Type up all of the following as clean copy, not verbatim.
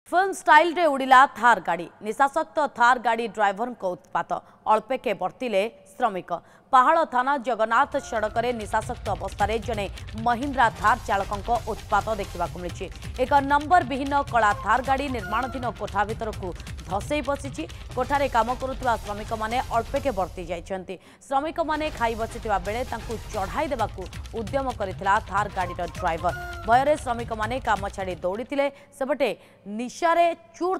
Film style रे उड़िला थार गाड़ी निशासक्त थार गाड़ी ड्राइवर को उत्पात अल्पेके बर्तिले श्रमिक पहाड़ थाना जगन्नाथ सड़क में निशासक्त अवस्था जड़े महिंद्रा थार चालकों उत्पात देखा मिली। एक नंबर विहीन कला थार गाड़ी निर्माणाधीन कोठा भीतर को धसई बसी कोठारे काम करुवा श्रमिक मैंने अल्पेके बर्ती जाइछन्ति। श्रमिक मैंने खाई बसी बेले चढ़ाई देवाकू उद्यम करथिला थार गाड़ीर ड्राइवर भୟରେ श्रमिक मैंने काम छाड़ी दौड़ी सेपटे निशारे चूर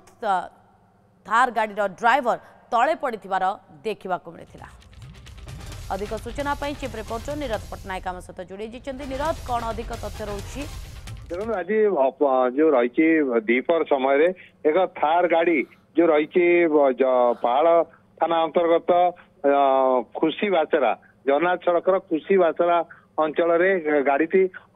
थार गाड़ीर ड्राइवर तले पड़िथिबार देखा मिलता। अधिक सूचना चीफ रिपोर्टर नीरज पट्टनायक आम सहित जोड़ी नीरज कौन अधिक तथ्य रही देखो आज जो रही दीपर समय एक थार गाड़ी जो रही पहाड़ थाना अंतर्गत खुशी बाचरा जगन्नाथ सड़क खुशी बाचरा अंचल गाड़ी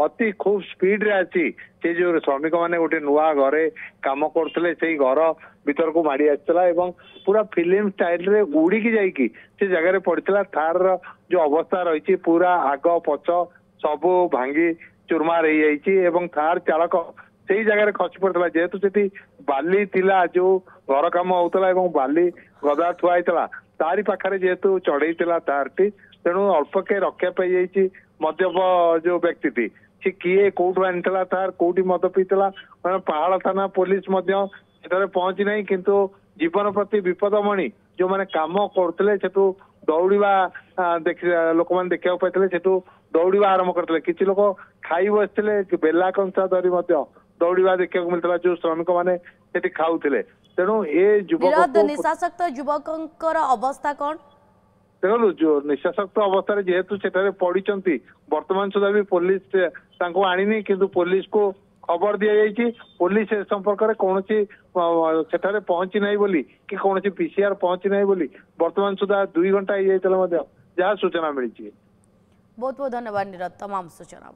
अति खूब स्पीड रे आसी से जो श्रमिक मैंने गोटे नुआ घरे काम करते से घर भीतर को माड़ी आसाला एवं पूरा फिल्म स्टाइल रे उड़ीकी जाइकी से जगह पड़ता थार जो अवस्था रही पूरा आग पछ सब भांगी चुरमार हो जाइए थार चालक से जगह खसी पड़ता जेहेतु से बाली थिला जो घर कम होता बाली गदा थुआ तारी पाखे जेहेतु चढ़ई थार टी तेणु अल्पके रक्षा पाई मद्यप जो व्यक्ति थी सी किए कौटू आनीला तार कौटी मद पीला पहाड़ थाना पुलिस पहुंची ना किंतु जीवन प्रति विपदमणि जो मैंने कम करते दौड़ा लोक मैंने देखा पाई से दौड़ा आरंभ करते किसी लोग खाई बसते बेला कंसा धरी दौड़ा देखा मिलता जो श्रमिक मैंने खाऊले तेणु ये युवक निशासक्त युवक अवस्था कौन देखो जो निशासक्त अवस्था जेहेतु से पड़ी वर्तमान सुधा भी पुलिस आनी किंतु पुलिस को खबर दि जाइए पुलिस ए संपर्क में कौन से पहुंची ना बोली कि कौन पीसीआर पहुंची ना बोली वर्तमान सुधा 2 घंटा हो जाता जहाँ सूचना मिली। बहुत बहुत धन्यवाद नीरज तमाम सूचना।